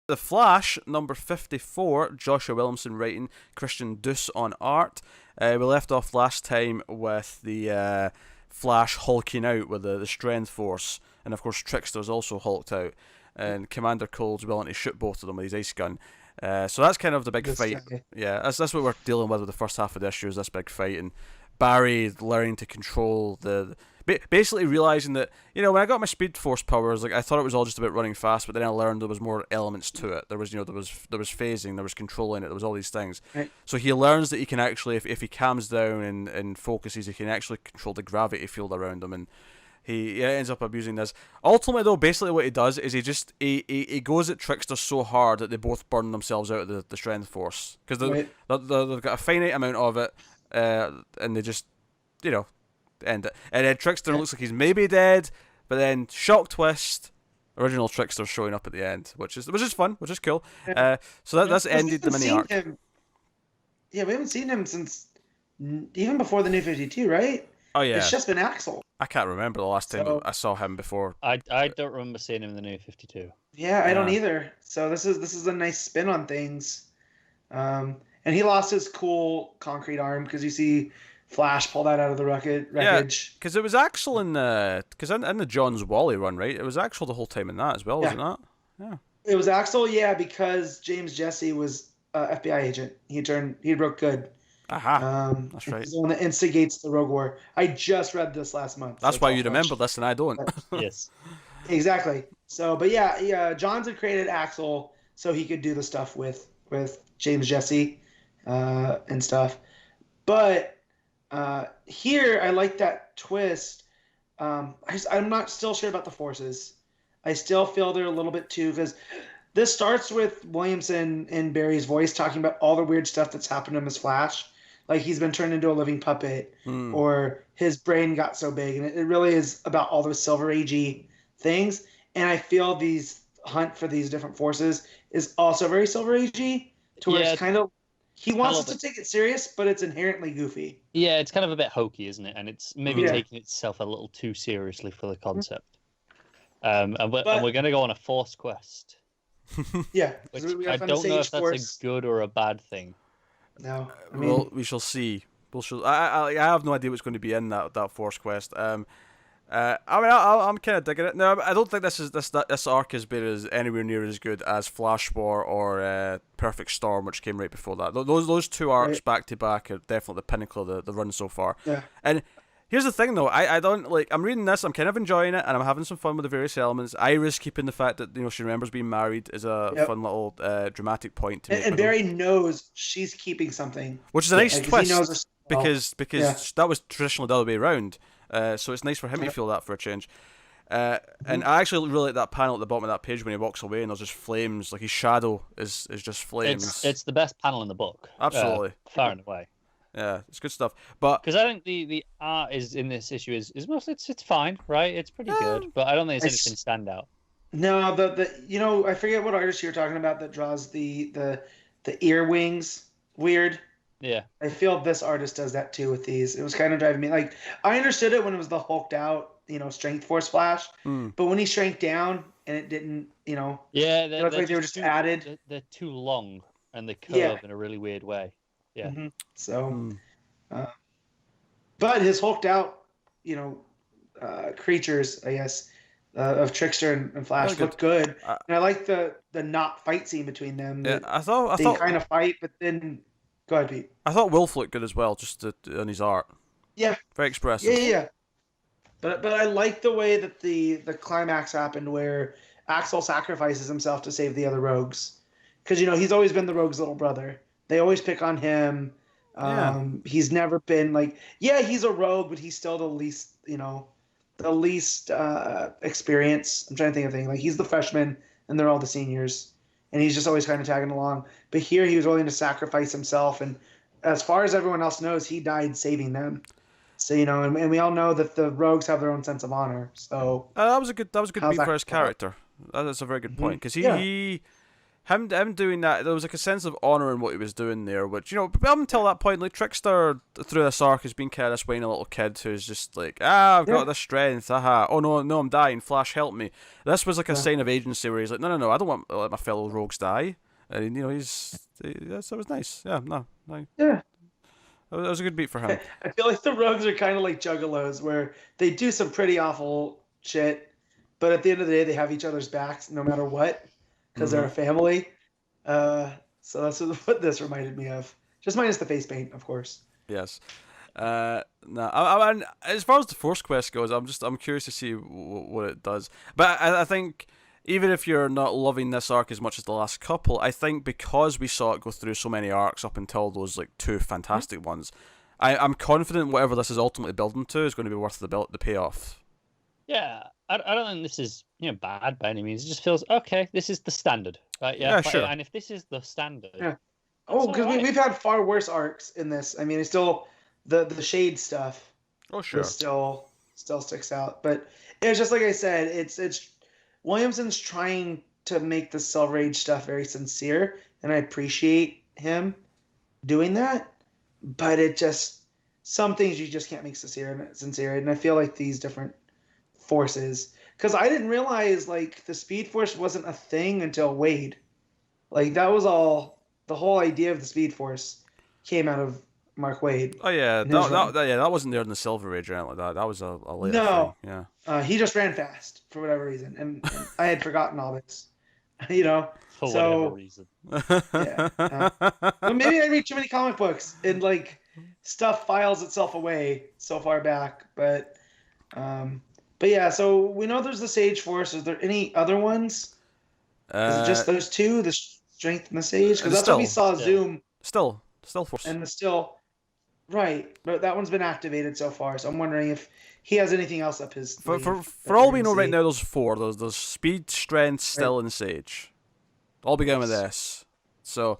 The Flash, number 54, Joshua Williamson writing, Christian Duce on art. We left off last time with the Flash hulking out with the Strength Force, and of course Trickster's also hulked out, and Commander Cold's willing to shoot both of them with his ice gun. So that's kind of the big fight. Yeah, that's what we're dealing with the first half of the issue, is this big fight, and Barry learning to control basically realizing that, when I got my Speed Force powers, like I thought it was all just about running fast, but then I learned there was more elements to it. There was, there was phasing, there was controlling it, there was all these things. Right. So he learns that he can actually, if he calms down and focuses, he can actually control the gravity field around him, and he ends up abusing this. Ultimately, though, basically what he does is he goes at Trickster so hard that they both burn themselves out of the Strength Force, because they've got a finite amount of it, and they just, end it. And then Trickster looks like he's maybe dead, but then shock twist, original Trickster showing up at the end, which is fun, which is cool. So that's ended the mini arc. Yeah, we haven't seen him since even before the New 52, right? Oh yeah, it's just been Axel. I can't remember the last time I saw him before. I don't remember seeing him in the New 52. Yeah, I don't either. So this is a nice spin on things. And he lost his cool concrete arm because you see Flash pull that out of the wreckage. Yeah, because it was Axel in the John's Wally run, right? It was Axel the whole time in that as well, wasn't that? Yeah. It was Axel, yeah, because James Jesse was FBI agent. He broke good. Aha, that's right. He's the one that instigates the Rogue War. I just read this last month. That's why you remember this and I don't. Yes. Exactly. So, but yeah, Johns had created Axel so he could do the stuff with James Jesse and stuff. But here, I like that twist. I'm not still sure about the forces. I still feel they're a little bit too, because this starts with Williamson in Barry's voice talking about all the weird stuff that's happened to him as Flash. Like he's been turned into a living puppet, or his brain got so big, and it really is about all those Silver Agey things. And I feel these hunt for these different forces is also very Silver Agey, to where it's kind of, he wants us to take it serious, but it's inherently goofy. Yeah, it's kind of a bit hokey, isn't it? And it's maybe taking itself a little too seriously for the concept. And we're going to go on a Force quest. Yeah, which I don't know if that's a good or a bad thing. No, well, we shall see. I have no idea what's going to be in that Force quest. I'm kind of digging it. No, I don't think this arc is anywhere near as good as Flash War or Perfect Storm, which came right before that. Those two arcs back to back are definitely the pinnacle of the run so far. Yeah. And here's the thing, though. I don't like. I'm reading this. I'm kind of enjoying it, and I'm having some fun with the various elements. Iris keeping the fact that she remembers being married is a fun little dramatic point to make. And Barry knows she's keeping something, which is a nice twist. He knows because that was traditionally the other way around. So it's nice for him to feel that for a change. And I actually really like that panel at the bottom of that page when he walks away and there's just flames, like his shadow is just flames. It's the best panel in the book. Absolutely. Far and away. Yeah, it's good stuff. But because I think the art in this issue is mostly it's fine, right? It's pretty good, but I don't think it's anything standout. No, I forget what artist you're talking about that draws the ear wings weird. Yeah. I feel this artist does that too with these. It was kind of driving me. Like, I understood it when it was the hulked out, Strength Force Flash. But when he shrank down and it didn't, Yeah, it looked like they were just added. They're too long and they curve in a really weird way. Yeah. Mm-hmm. So, but his hulked out, creatures, I guess, of Trickster and Flash look good. And I like the not fight scene between them. Yeah, I thought they kind of fight, but then... Go ahead, Pete. I thought Wolf looked good as well, just on his art. Yeah. Very expressive. Yeah. But I like the way that the climax happened where Axel sacrifices himself to save the other rogues. Because, he's always been the rogue's little brother. They always pick on him. He's never been he's a rogue, but he's still the least experience. I'm trying to think of things. Like, he's the freshman and they're all the seniors. And he's just always kind of tagging along. But here he was willing to sacrifice himself. And as far as everyone else knows, he died saving them. So, and we all know that the rogues have their own sense of honor. So that was a good beat for his character. That's a very good point. Because him doing that, there was like a sense of honor in what he was doing there, which, you know, up until that point, like, Trickster through this arc has been kind of this whiny little kid who's just like, I've got this strength, oh no, I'm dying, Flash, help me. This was like a sign of agency where he's like, no, I don't want to let my fellow rogues die, and, you know, that was nice, yeah. That was a good beat for him. I feel like the rogues are kind of like juggalos, where they do some pretty awful shit, but at the end of the day, they have each other's backs no matter what, because they're a family. So that's what this reminded me of. Just minus the face paint, of course. Yes. I as far as the Force Quest goes, I'm curious to see what it does. But I think even if you're not loving this arc as much as the last couple, I think because we saw it go through so many arcs up until those like 2 fantastic ones, I'm confident whatever this is ultimately building to is going to be worth the payoff. Yeah, I don't think this is, you know, bad by any means. It just feels okay. This is the standard, right? Yeah, sure. And if this is the standard, because we've had far worse arcs in this. I mean, it's still the shade stuff. Oh sure. Still sticks out, but it's just like I said. It's Williamson's trying to make the Silver Age stuff very sincere, and I appreciate him doing that. But it just, some things you just can't make sincere, and I feel like these different forces, because I didn't realize like the Speed Force wasn't a thing until Wade. Like that was all, the whole idea of the Speed Force came out of Mark Wade. Oh yeah, that wasn't there in the Silver Age or anything like that. That was a later thing. Yeah. He just ran fast for whatever reason, and I had forgotten all this. You know, for whatever reason. Yeah. Well, maybe I read too many comic books and like stuff files itself away so far back, but yeah. So we know there's the Sage Force. Is there any other ones? Is it just those 2, the Strength and the Sage? Because that's what we saw. Zoom. Still Force. And the still. Right, but that one's been activated so far, so I'm wondering if he has anything else up his sleeve. For all we know right now, there's 4. There's Speed, Strength, Still, and Sage. All begin with S. So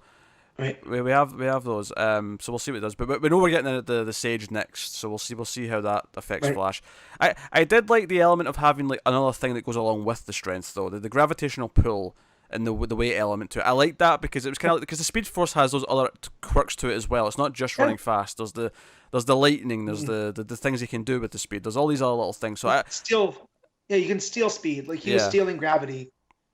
we have those. So we'll see what it does. But we know we're getting the Sage next, so we'll see how that affects Flash. I did like the element of having like another thing that goes along with the Strength though, the gravitational pull. And the weight element to it, I like that because it was kind of because the Speed Force has those other quirks to it as well. It's not just running fast. There's the lightning. There's the things you can do with the speed. There's all these other little things. So you can steal speed. Like he was stealing gravity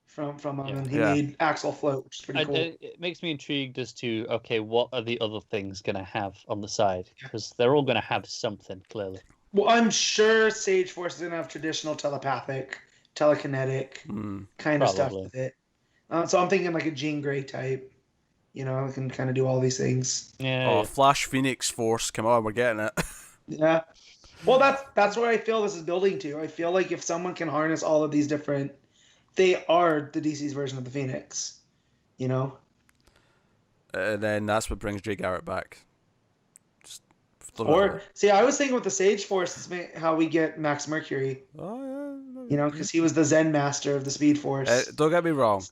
from him, and he made Axel float, which is pretty cool. It makes me intrigued as to what are the other things going to have on the side, because they're all going to have something clearly. Well, I'm sure Sage Force is going to have traditional telepathic, telekinetic kind of stuff with it. So I'm thinking like a Jean Grey type, you know, can kind of do all these things. Yeah. Oh, Flash Phoenix Force, come on, we're getting it. Yeah. Well, that's where I feel this is building to. I feel like if someone can harness all of these different, they are the DC's version of the Phoenix, you know. And then that's what brings Jay Garrett back. See, I was thinking with the Sage Force is how we get Max Mercury. Oh yeah. You know, because he was the Zen master of the Speed Force. Don't get me wrong.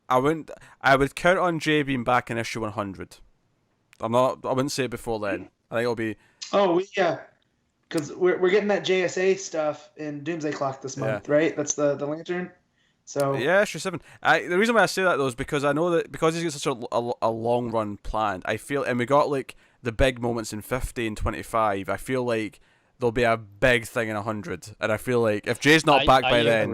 I would count on Jay being back in issue 100. I wouldn't say it before then. I think it'll be. Oh yeah, because we're getting that JSA stuff in Doomsday Clock this month, right? That's the Lantern. So yeah, issue 7. The reason why I say that though is because I know that because he's got such a long run planned. I feel, and we got like the big moments in 50 and 25. I feel like there'll be a big thing in 100, and I feel like if Jay's not back by then,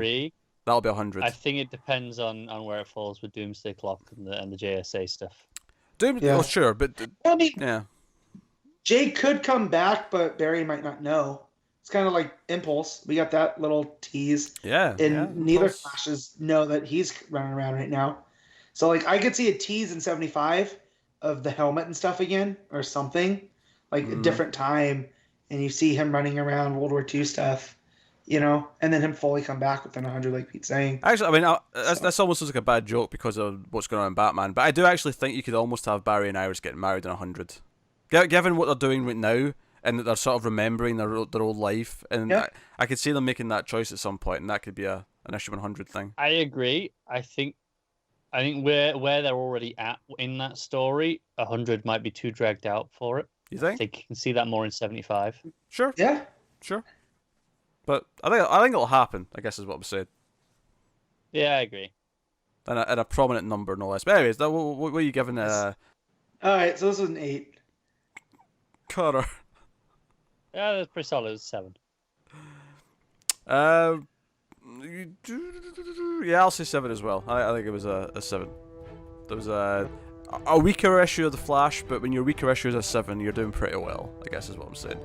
that'll be 100. I think it depends on where it falls with Doomsday Clock and the JSA stuff. Oh, sure, but I mean, yeah, Jay could come back, but Barry might not know. It's kind of like Impulse. We got that little tease. Yeah, and neither Flashes know that he's running around right now. So like, I could see a tease in 75 of the helmet and stuff again, or something like a different time. And you see him running around World War II stuff, you know, and then him fully come back within 100, like Pete's saying. Actually, I mean, that's almost like a bad joke because of what's going on in Batman. But I do actually think you could almost have Barry and Iris getting married in 100. Given what they're doing right now, and that they're sort of remembering their old life. And I could see them making that choice at some point, and that could be an issue 100 thing. I agree. I think where they're already at in that story, 100 might be too dragged out for it. You think? I think you can see that more in 75. Sure. Yeah. Sure. But I think it'll happen, I guess is what we said. Yeah, I agree. and a prominent number, no less. But anyways, what are you giving? All right, so this was an 8. Connor. Yeah, that's pretty solid. It was 7. Yeah, I'll say 7 as well. I think it was a 7. There was a weaker issue of the Flash, but when your weaker issue is a 7, you're doing pretty well, I guess is what I'm saying.